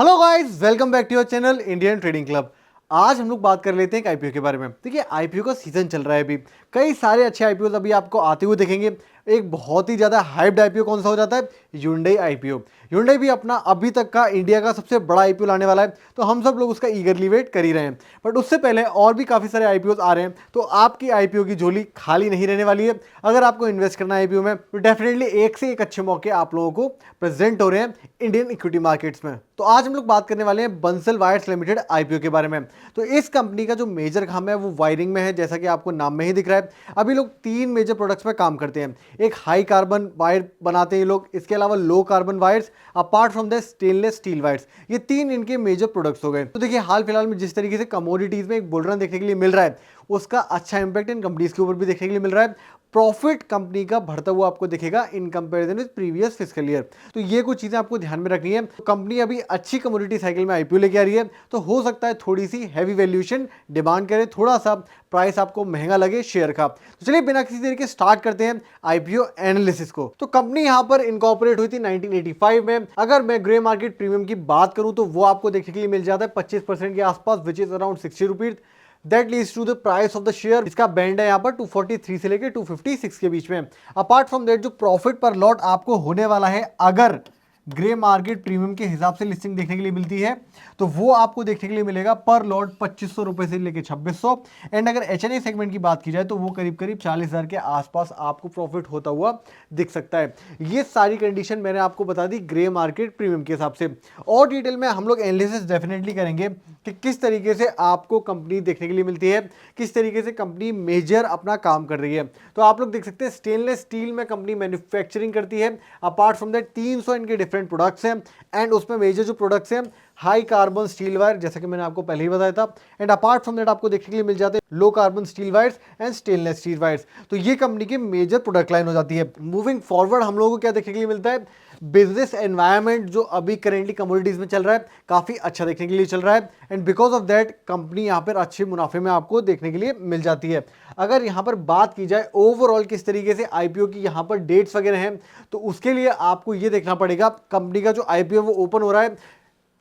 Hello guys, welcome back to your channel Indian trading club. आज हम लोग बात कर लेते हैं एक आईपीओ के बारे में। देखिए, आईपीओ का सीजन चल रहा है अभी। कई सारे अच्छे आईपीओ अभी आपको आते हुए दिखेंगे। एक बहुत ही ज्यादा हाइप्ड आईपीओ कौन सा हो जाता है? Hyundai IPO. Hyundai भी अपना अभी तक का इंडिया का सबसे बड़ा आईपीओ लाने वाला है, तो हम सब लोग उसका ईगरली वेट कर ही रहे हैं। बट उससे पहले और भी काफी सारे आईपीओ आ रहे हैं, तो आपकी आईपीओ की झोली खाली नहीं रहने वाली है। अगर आपको इन्वेस्ट करना है आईपीओ में, तो डेफिनेटली एक से एक अच्छे मौके आप लोगों को प्रेजेंट हो रहे हैं इंडियन इक्विटी मार्केट्स में। तो आज हम लोग बात करने वाले हैं बंसल वायर्स लिमिटेड आईपीओ के बारे में। तो इस कंपनी का जो मेजर काम है वो वायरिंग में है, जैसा कि आपको नाम में ही दिख रहा है। अभी लोग तीन मेजर प्रोडक्ट्स में काम करते हैं। एक हाई कार्बन वायर बनाते हैं ये लोग, इसके अलावा low carbon wires, apart from the stainless steel wires. ये तीन इनके मेजर प्रोडक्ट्स हो गए। तो देखिए, हाल फिलहाल में जिस तरीके से कमोडिटीज में एक बुल रन देखने के लिए मिल रहा है, उसका अच्छा इंपैक्ट इन कंपनीज के ऊपर भी देखने के लिए मिल रहा है। प्रॉफिट कंपनी का बढ़ता हुआ आपको दिखेगा in comparison with previous fiscal year. तो ये कुछ चीजें आपको ध्यान में रखनी है। तो कंपनी अभी अच्छी कमोडिटी साइकिल में आईपीओ लेके आ रही है, तो हो सकता है थोड़ी सी हैवी वैल्यूएशन डिमांड करे, थोड़ा सा प्राइस आपको महंगा लगे शेयर का। तो चलिए बिना किसी देर के स्टार्ट करते हैं आईपीओ एनालिसिस को। तो कंपनी यहाँ पर इनकॉर्पोरेट हुई थी 1985 में। अगर मैं ग्रे मार्केट प्रीमियम की बात करूं तो वो आपको देखने के लिए मिल जाता है 25% के आसपास, which is around 60 rupees. That leads to the price of the share. इसका बैंड है यहाँ पर 243 से लेकर 256 के बीच में। अपार्ट फ्रॉम दैट, जो प्रॉफिट पर लॉट आपको होने वाला है, अगर ग्रे मार्केट प्रीमियम के हिसाब से लिस्टिंग देखने के लिए मिलती है, तो वो आपको देखने के लिए मिलेगा पर लॉट 2500 रुपए से लेकर 2600। एंड अगर एचएनआई सेगमेंट की बात की जाए तो वो करीब करीब 40,000 के आसपास आपको प्रॉफिट होता हुआ दिख सकता है। ये सारी कंडीशन मैंने आपको बता दी ग्रे मार्केट प्रीमियम के हिसाब से। और डिटेल में हम लोग एनालिसिस डेफिनेटली करेंगे कि किस तरीके से आपको कंपनी देखने के लिए मिलती है, किस तरीके से कंपनी मेजर अपना काम कर रही है। तो आप लोग देख सकते हैं स्टेनलेस स्टील में कंपनी मैन्युफैक्चरिंग करती है। अपार्ट फ्रॉम दैट 300 इनके डिफरेंट प्रोडक्ट्स हैं। एंड उसमें मेजर जो प्रोडक्ट्स हैं, हाई कार्बन स्टील वायर, जैसा कि मैंने आपको पहले ही बताया था। एंड अपार्ट फ्रॉम दैट आपको देखने के लिए मिल जाते हैं low carbon steel wires and stainless steel wires. तो ये कंपनी की मेजर प्रोडक्ट लाइन हो जाती है। मूविंग फॉरवर्ड हम लोगों को क्या देखने के लिए मिलता है? बिजनेस एनवायरनमेंट जो अभी करेंटली कमोडिटीज में चल रहा है, काफी अच्छा देखने के लिए चल रहा है। And because of that company यहाँ पर अच्छे मुनाफे में आपको देखने के लिए मिल जाती है। अगर यहाँ पर बात की जाए ओवरऑल किस तरीके से आईपीओ की यहाँ पर डेट्स वगैरह हैं, तो उसके लिए आपको ये देखना पड़ेगा कंपनी का जो आईपीओ वो ओपन हो रहा है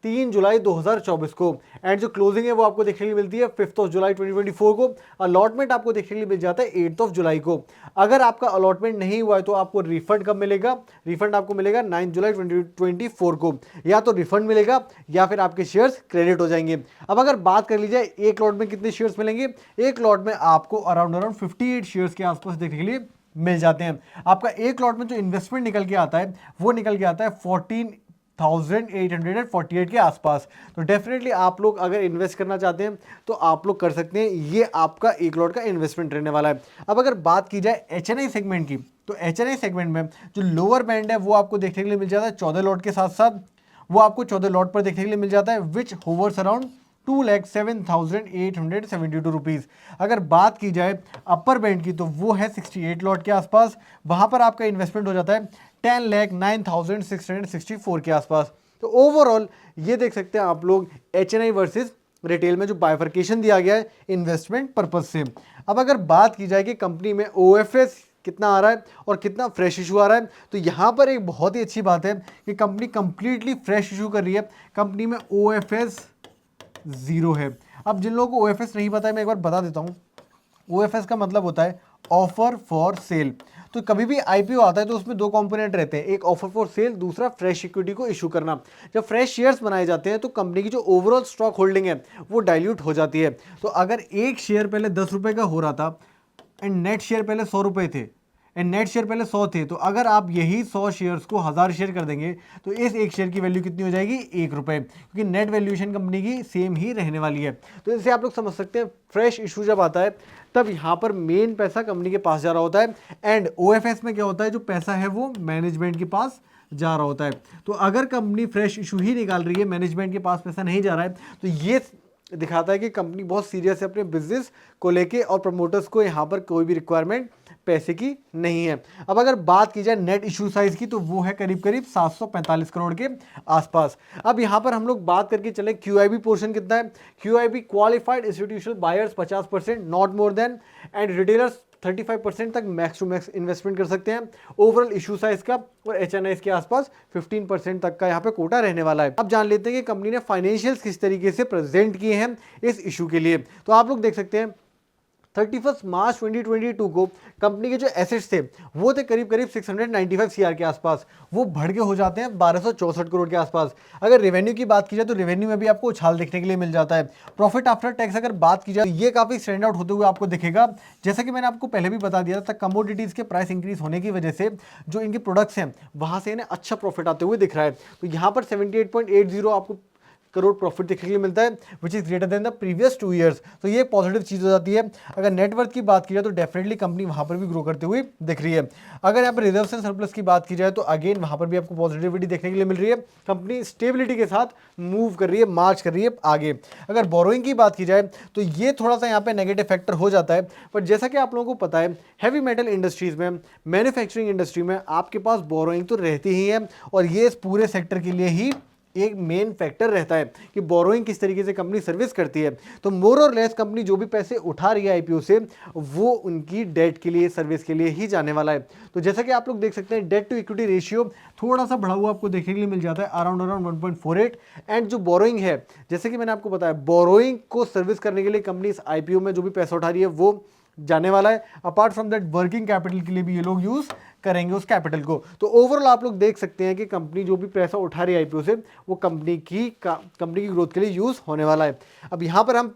3 जुलाई 2024 को। एंड जो क्लोजिंग है वो आपको देखने के लिए मिलती है 5 ऑफ जुलाई 2024 को। अलॉटमेंट आपको देखने के लिए मिल जाता है 8 ऑफ जुलाई को। अगर आपका अलॉटमेंट नहीं हुआ है तो आपको रिफंड कब मिलेगा? रिफंड आपको मिलेगा 9 जुलाई 2024 को। या तो रिफंड मिलेगा या फिर आपके शेयर्स क्रेडिट हो जाएंगे। अब अगर बात कर ली जाए एक लॉट में कितने शेयर्स मिलेंगे, एक लॉट में आपको अराउंड 58 शेयर्स के आसपास देखने के लिए मिल जाते हैं। आपका एक लॉट में जो इन्वेस्टमेंट निकल के आता है वो निकल के आता है 14,848 के आसपास। तो डेफिनेटली आप लोग अगर इन्वेस्ट करना चाहते हैं तो आप लोग कर सकते हैं। ये आपका एक लॉट का इन्वेस्टमेंट रहने वाला है। अब अगर बात की जाए एचएनआई सेगमेंट की, तो एचएनआई सेगमेंट में जो लोअर बैंड है वो आपको देखने के लिए मिल जाता है 14 लॉट के साथ साथ। वो आपको 14 लॉट पर देखने के लिए मिल जाता है, विच होवर्स अराउंड 2,07,872 रुपीज़। अगर बात की जाए अपर बैंड की, तो वो है 68 लॉट के आसपास। वहां पर आपका इन्वेस्टमेंट हो जाता है 10,09,664 के आसपास। तो ओवरऑल ये देख सकते हैं आप लोग एचएनआई वर्सेस रिटेल में जो बाइफर्केशन दिया गया है इन्वेस्टमेंट पर्पज से। अब अगर बात की जाए कि कंपनी में ओएफएस कितना आ रहा है और कितना फ्रेश इशू आ रहा है, तो यहाँ पर एक बहुत ही अच्छी बात है कि कंपनी कंप्लीटली फ्रेश इशू कर रही है। कंपनी में ओएफएस 0 है। अब जिन लोगों को ओएफएस नहीं पता है, मैं एक बार बता देता हूँ। ओएफएस का मतलब होता है ऑफर फॉर सेल। तो कभी भी आईपीओ आता है तो उसमें दो कंपोनेंट रहते हैं, एक ऑफर फॉर सेल, दूसरा फ्रेश इक्विटी को इशू करना। जब फ्रेश शेयर्स बनाए जाते हैं तो कंपनी की जो ओवरऑल स्टॉक होल्डिंग है वो डाइल्यूट हो जाती है। तो अगर एक शेयर पहले 10 रुपए का हो रहा था एंड नेट शेयर पहले 100 रुपए थे एंड नेट शेयर पहले 100 थे, तो अगर आप यही 100 शेयर्स को 1000 शेयर कर देंगे तो इस एक शेयर की वैल्यू कितनी हो जाएगी? 1 रुपए, क्योंकि नेट वैल्यूएशन कंपनी की सेम ही रहने वाली है। तो इससे आप लोग समझ सकते हैं फ्रेश इशू जब आता है तब यहाँ पर मेन पैसा कंपनी के पास जा रहा होता है। एंड ओएफएस में क्या होता है, जो पैसा है वो मैनेजमेंट के पास जा रहा होता है। तो अगर कंपनी फ्रेश इशू ही निकाल रही है, मैनेजमेंट के पास पैसा नहीं जा रहा है, तो ये दिखाता है कि कंपनी बहुत सीरियस है अपने बिजनेस को लेके और प्रमोटर्स को यहाँ पर कोई भी रिक्वायरमेंट पैसे की नहीं है। अब अगर बात की जाए नेट इशू साइज की, तो वो है करीब करीब 745 करोड़ के आसपास। अब यहाँ पर हम लोग बात करके चले क्यूआईबी पोर्शन कितना है। QIB qualified institutional buyers 50%, not more than, and retailers 35% तक मैक्स टू मैक्स इन्वेस्टमेंट कर सकते हैं। ओवरऑल इशू साइज का और HNIs के आसपास 15% तक का यहाँ पे कोटा रहने वाला है। अब जान लेते हैं कि कंपनी ने फाइनेंशियल्स किस तरीके से प्रेजेंट किए हैं इस इशू के लिए। तो आप लोग देख सकते हैं 31 मार्च 2022 को कंपनी के जो एसेट्स थे वो थे करीब करीब 695 सीआर के आसपास, वो बढ़ के हो जाते हैं 1264 करोड़ के आसपास। अगर रेवेन्यू की बात की जाए तो रेवेन्यू में भी आपको उछाल देखने के लिए मिल जाता है। प्रॉफिट आफ्टर टैक्स अगर बात की जाए तो ये काफी स्टैंड आउट होते हुए आपको दिखेगा। जैसा कि मैंने आपको पहले भी बता दिया था, कमोडिटीज के प्राइस इंक्रीज होने की वजह से जो इनके प्रोडक्ट्स हैं वहां से इन्हें अच्छा प्रॉफिट आते हुए दिख रहा है। तो यहाँ पर 78.80 आपको करोड़ प्रॉफिट देखने के लिए मिलता है, which is greater than the previous 2 years. तो ये पॉजिटिव चीज हो जाती है। अगर नेटवर्थ की बात की जाए तो डेफिनेटली कंपनी वहां पर भी ग्रो करते हुए दिख रही है। अगर यहाँ पर रिजर्व्स एंड सरप्लस की बात की जाए तो अगेन वहां पर भी आपको पॉजिटिविटी देखने के लिए मिल रही है। कंपनी स्टेबिलिटी के साथ मूव कर रही है, मार्च कर रही है आगे। अगर बोरोइंग की बात की जाए तो ये थोड़ा सा यहाँ पे नेगेटिव फैक्टर हो जाता है, पर जैसा कि आप लोगों को पता है हैवी मेटल इंडस्ट्रीज में, मैन्युफैक्चरिंग इंडस्ट्री में आपके पास बोरोइंग तो रहती ही है, और ये इस पूरे सेक्टर के लिए ही एक मेन फैक्टर रहता है कि बोरोइंग किस तरीके से कंपनी सर्विस करती है। तो मोर और लेस कंपनी जो भी पैसे उठा रही है आईपीओ से वो उनकी डेट के लिए, सर्विस के लिए ही जाने वाला है। तो जैसा कि आप लोग देख सकते हैं डेट टू इक्विटी रेशियो थोड़ा सा बढ़ा हुआ आपको देखने के लिए मिल जाता है, अराउंड 1.48। एंड जो बोरोइंग है, जैसे कि मैंने आपको बताया, बोरोइंग को सर्विस करने के लिए कंपनी इस आईपीओ में जो भी पैसा उठा रही है वो जाने वाला है। Apart from that working capital के लिए भी ये लोग यूज करेंगे उस कैपिटल को। तो ओवरऑल आप लोग देख सकते हैं कि कंपनी जो भी पैसा उठा रही है आईपीओ से वो कंपनी की ग्रोथ के लिए यूज होने वाला है। अब यहां पर हम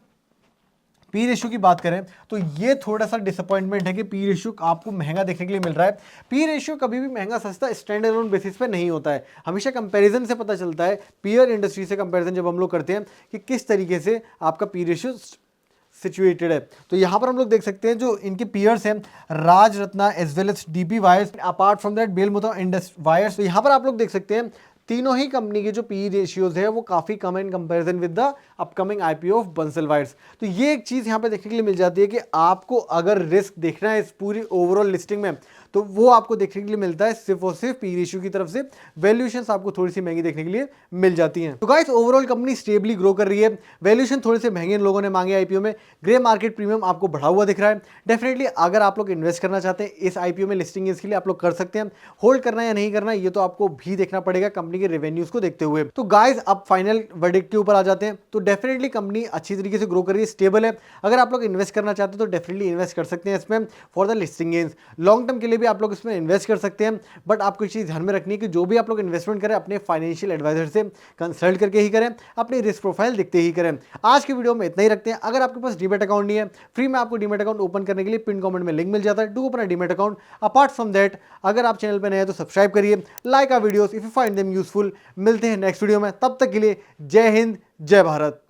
पी रेशियो की बात करें तो ये थोड़ा सा डिसअपॉइंटमेंट है कि पी रेशियो आपको महंगा देखने के लिए मिल रहा है। पी रेशियो कभी भी महंगा सस्ता स्टैंड अलोन बेसिस पे नहीं होता है, हमेशा कंपैरिजन से पता चलता है। पीयर इंडस्ट्री से कंपैरिजन जब हम लोग करते हैं कि किस तरीके से आपका पी रेशियो सिचुएटेड है। तो यहां पर हम लोग देख सकते हैं जो इनके पीयर्स हैं, Raj Ratna as well as DP wires, apart from that Belmutha Indus wires. तो यहां पर आप लोग देख सकते हैं तीनों ही कंपनी के जो पी रेशियोज है वो काफी कम है in comparison with the upcoming IPO of Bansal wires. तो ये एक चीज यहां पे देखने के लिए मिल जाती है कि आपको अगर रिस्क देखना है इस पूरी ओवरऑल लिस्टिंग में तो वो आपको देखने के लिए मिलता है सिर्फ और सिर्फ पी रेशियो की तरफ से। वैल्यूएशंस आपको थोड़ी सी महंगी देखने के लिए मिल जाती हैं। तो guys overall company stably grow कर रही है, वैल्यूएशन थोड़े से महंगे इन लोगों ने मांगे आईपीओ में, ग्रे मार्केट प्रीमियम आपको बढ़ा हुआ दिख रहा है। डेफिनेटली अगर आप लोग इन्वेस्ट करना चाहते हैं इस आईपीओ में, लिस्टिंग इसके लिए आप लोग कर सकते हैं। होल्ड करना या नहीं करना ये तो आपको भी देखना पड़ेगा कंपनी के रेवेन्यूज को देखते हुए। तो गाइस अब फाइनल वर्डिक्ट के ऊपर आ जाते हैं। तो डेफिनेटली कंपनी अच्छी तरीके से ग्रो कर रही है, स्टेबल है। अगर आप लोग इन्वेस्ट करना चाहते हैं तो डेफिनेटली इन्वेस्ट कर सकते हैं इसमें for the listing gains. Long term के लिए भी आप लोग इसमें इन्वेस्ट कर सकते हैं, बट आपको एक चीज ध्यान में रखनी है कि जो भी आप लोग इन्वेस्टमेंट करें अपने फाइनेंशियल एडवाइजर से कंसल्ट करके ही करें, अपनी रिस्क प्रोफाइल देखते ही करें। आज की वीडियो में इतना ही रखते हैं। अगर आपके पास डीमैट अकाउंट नहीं है, फ्री में आपको डीमैट अकाउंट ओपन करने के लिए पिन कमेंट में लिंक मिल जाता है, do open a demat account. Apart from that अगर आप चैनल पर नए हैं तो सब्सक्राइब करिए, like our videos if you find them useful. मिलते हैं नेक्स्ट वीडियो में, तब तक के लिए जय हिंद जय भारत।